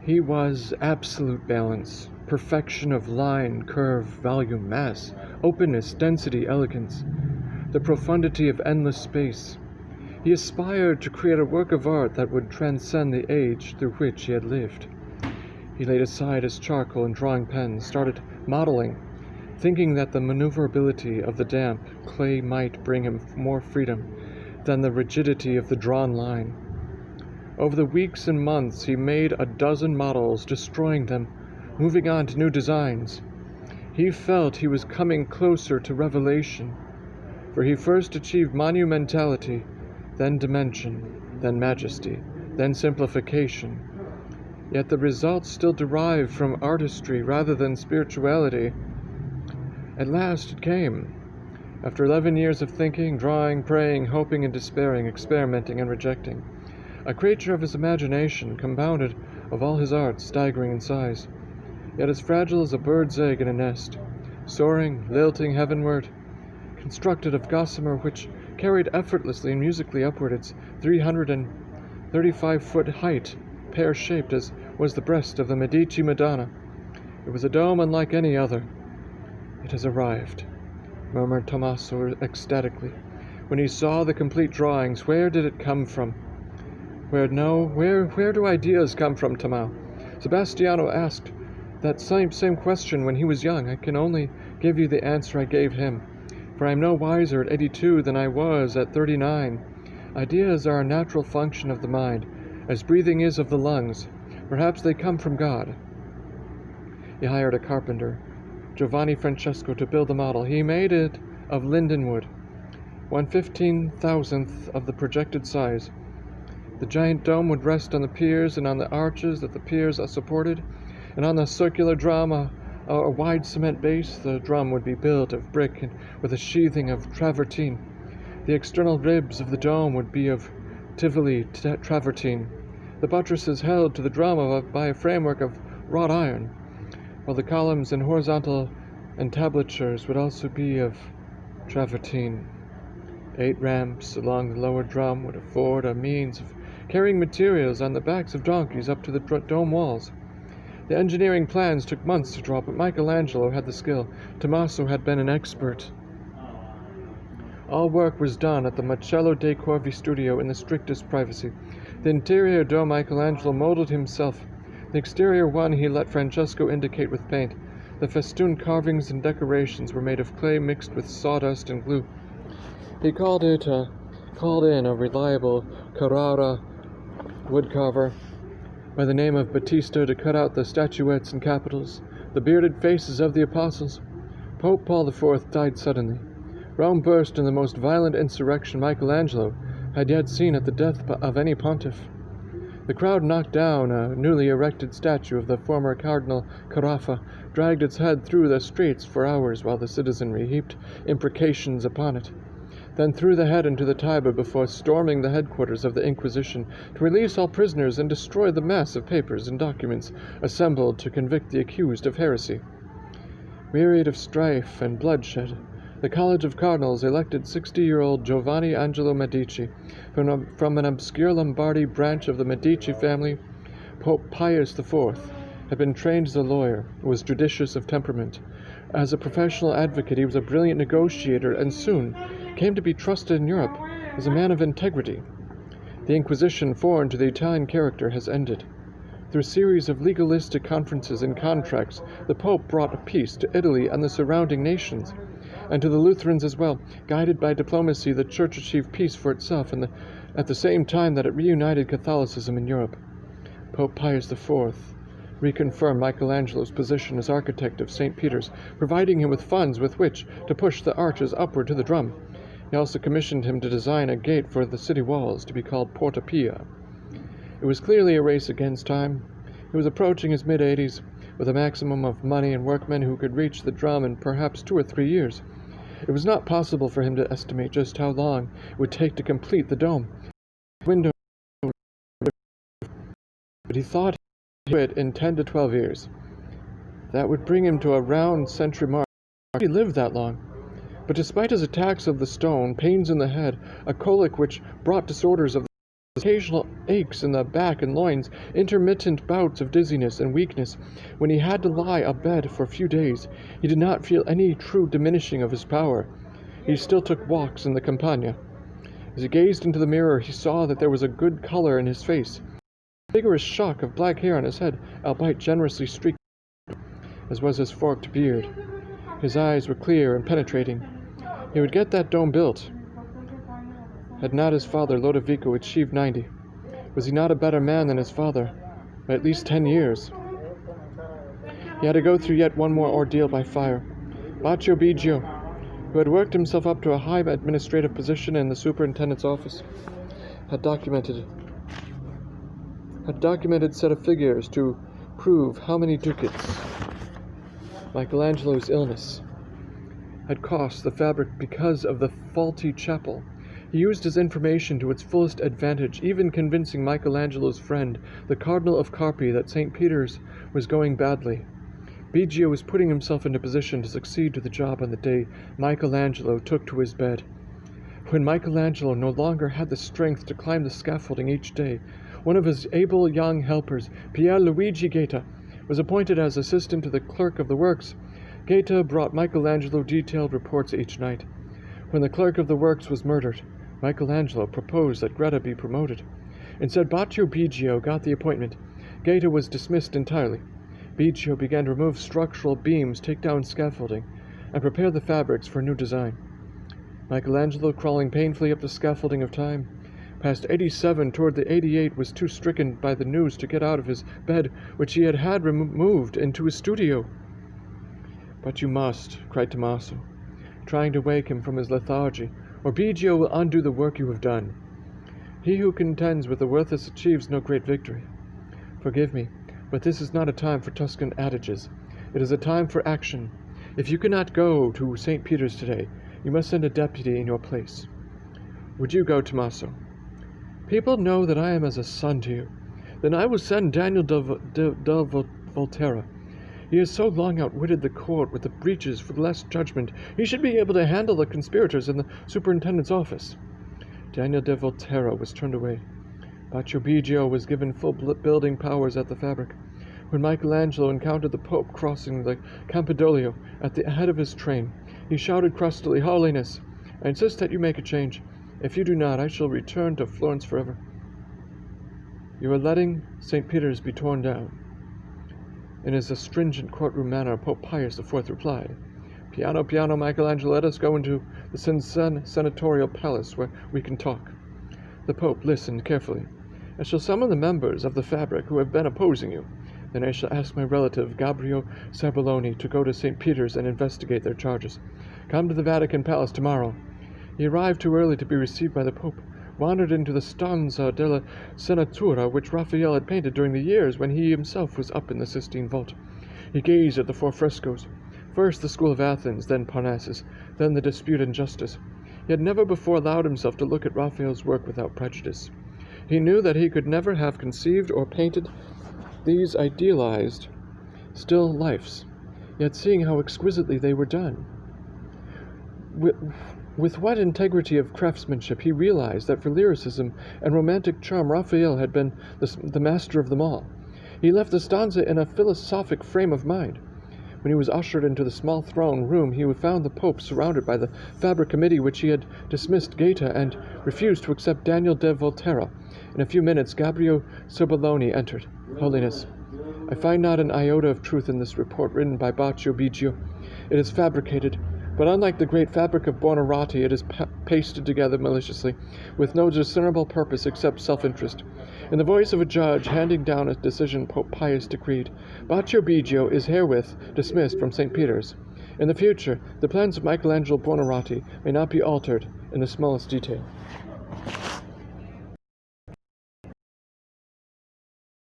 He was absolute balance, perfection of line, curve, volume, mass, openness, density, elegance, the profundity of endless space. He aspired to create a work of art that would transcend the age through which he had lived. He laid aside his charcoal and drawing pens, started modeling, thinking that the maneuverability of the damp clay might bring him more freedom than the rigidity of the drawn line. Over the weeks and months he made a dozen models, destroying them, moving on to new designs. He felt he was coming closer to revelation, for he first achieved monumentality, then dimension, then majesty, then simplification. Yet the results still derived from artistry rather than spirituality. At last it came. After 11 years of thinking, drawing, praying, hoping and despairing, experimenting and rejecting, a creature of his imagination, compounded of all his arts, staggering in size, yet as fragile as a bird's egg in a nest, soaring, lilting heavenward, constructed of gossamer which carried effortlessly and musically upward its 335-foot height, pear-shaped as was the breast of the Medici Madonna. It was a dome unlike any other. "It has arrived," murmured Tommaso ecstatically. When he saw the complete drawings, where did it come from? Where do ideas come from, Tommaso? Sebastiano asked that same question when he was young. I can only give you the answer I gave him, for I am no wiser at 82 than I was at 39. Ideas are a natural function of the mind, as breathing is of the lungs. Perhaps they come from God. He hired a carpenter, Giovanni Francesco, to build the model. He made it of linden wood, 1/15,000th of the projected size. The giant dome would rest on the piers and on the arches that the piers supported, and on the circular drum, a wide cement base. The drum would be built of brick and with a sheathing of travertine. The external ribs of the dome would be of Tivoli travertine. The buttresses held to the drum by a framework of wrought iron, while the columns and horizontal entablatures would also be of travertine. 8 ramps along the lower drum would afford a means of carrying materials on the backs of donkeys up to the dome walls. The engineering plans took months to draw, but Michelangelo had the skill. Tommaso had been an expert. All work was done at the Marcello dei Corvi studio in the strictest privacy. The interior dome Michelangelo modeled himself. The exterior one he let Francesco indicate with paint. The festoon carvings and decorations were made of clay mixed with sawdust and glue. He called in a reliable Carrara woodcarver by the name of Battista to cut out the statuettes and capitals, the bearded faces of the apostles. Pope Paul IV died suddenly. Rome burst in the most violent insurrection Michelangelo had yet seen at the death of any pontiff. The crowd knocked down a newly erected statue of the former Cardinal Carafa, dragged its head through the streets for hours while the citizenry heaped imprecations upon it, then threw the head into the Tiber before storming the headquarters of the Inquisition to release all prisoners and destroy the mass of papers and documents assembled to convict the accused of heresy. Wearied of strife and bloodshed, the College of Cardinals elected 60-year-old Giovanni Angelo Medici from an obscure Lombardy branch of the Medici family. Pope Pius IV had been trained as a lawyer, was judicious of temperament. As a professional advocate, he was a brilliant negotiator and soon came to be trusted in Europe as a man of integrity. The Inquisition, foreign to the Italian character, has ended. Through a series of legalistic conferences and contracts, the Pope brought peace to Italy and the surrounding nations, and to the Lutherans as well. Guided by diplomacy, the Church achieved peace for itself at the same time that it reunited Catholicism in Europe. Pope Pius IV reconfirmed Michelangelo's position as architect of St. Peter's, providing him with funds with which to push the arches upward to the drum. He also commissioned him to design a gate for the city walls to be called Porta Pia. It was clearly a race against time. He was approaching his mid-80s, with a maximum of money and workmen who could reach the drum in perhaps 2 or 3 years. It was not possible for him to estimate just how long it would take to complete the dome. Window, but he thought he would do it in 10 to 12 years. That would bring him to a round century mark. He lived that long. But despite his attacks of the stone, pains in the head, a colic which brought disorders of occasional aches in the back and loins, intermittent bouts of dizziness and weakness. When he had to lie abed for a few days, he did not feel any true diminishing of his power. He still took walks in the Campagna. As he gazed into the mirror, he saw that there was a good color in his face, a vigorous shock of black hair on his head, albeit generously streaked, as was his forked beard. His eyes were clear and penetrating. He would get that dome built. Had not his father, Lodovico, achieved 90? Was he not a better man than his father, by at least 10 years? He had to go through yet one more ordeal by fire. Baccio Biggio, who had worked himself up to a high administrative position in the superintendent's office, had documented set of figures to prove how many ducats Michelangelo's illness had cost the fabric because of the faulty chapel. He used his information to its fullest advantage, even convincing Michelangelo's friend, the Cardinal of Carpi, that St. Peter's was going badly. Biggio was putting himself into position to succeed to the job on the day Michelangelo took to his bed. When Michelangelo no longer had the strength to climb the scaffolding each day, one of his able young helpers, Pier Luigi Gaeta, was appointed as assistant to the clerk of the works. Gaeta brought Michelangelo detailed reports each night. When the clerk of the works was murdered, Michelangelo proposed that Greta be promoted. Instead, Baccio Biggio got the appointment. Gaeta was dismissed entirely. Biggio began to remove structural beams, take down scaffolding, and prepare the fabrics for a new design. Michelangelo, crawling painfully up the scaffolding of time, past 87 toward the 88, was too stricken by the news to get out of his bed, which he had removed into his studio. "But you must," cried Tommaso, trying to wake him from his lethargy, "or Biggio will undo the work you have done. He who contends with the worthless achieves no great victory. Forgive me, but this is not a time for Tuscan adages. It is a time for action. If you cannot go to St. Peter's today, you must send a deputy in your place. Would you go, Tommaso? People know that I am as a son to you. Then I will send Daniel del Volterra. He has so long outwitted the court with the breaches for less judgment. He should be able to handle the conspirators in the superintendent's office." Daniel de Volterra was turned away. Baccio Biggio was given full building powers at the fabric. When Michelangelo encountered the Pope crossing the Campidoglio at the head of his train, he shouted crustily, "Holiness, I insist that you make a change. If you do not, I shall return to Florence forever." "You are letting St. Peter's be torn down." In his astringent courtroom manner, Pope Pius IV replied, "Piano, piano, Michelangelo, let us go into the senatorial palace where we can talk." The Pope listened carefully. "I shall summon the members of the fabric who have been opposing you. Then I shall ask my relative, Gabriel Serbelloni, to go to St. Peter's and investigate their charges. Come to the Vatican Palace tomorrow." He arrived too early to be received by the Pope, wandered into the stanza della Senatura which Raphael had painted during the years when he himself was up in the Sistine vault. He gazed at the four frescoes, first the School of Athens, then Parnassus, then the Dispute and Justice. He had never before allowed himself to look at Raphael's work without prejudice. He knew that he could never have conceived or painted these idealized still lifes, yet seeing how exquisitely they were done, with what integrity of craftsmanship, he realized that for lyricism and romantic charm Raphael had been the master of them all. He left the stanza in a philosophic frame of mind. When he was ushered into the small throne room, he found the Pope surrounded by the fabric committee which he had dismissed Gaeta and refused to accept Daniel de Volterra. In a few minutes, Gabriel Serbelloni entered. "Holiness, I find not an iota of truth in this report written by Baccio Biggio. It is fabricated, but unlike the great fabric of Buonarroti, it is pasted together maliciously, with no discernible purpose except self-interest. In the voice of a judge handing down a decision, Pope Pius decreed, Baccio Biggio is herewith dismissed from St. Peter's. In the future, the plans of Michelangelo Buonarroti may not be altered in the smallest detail."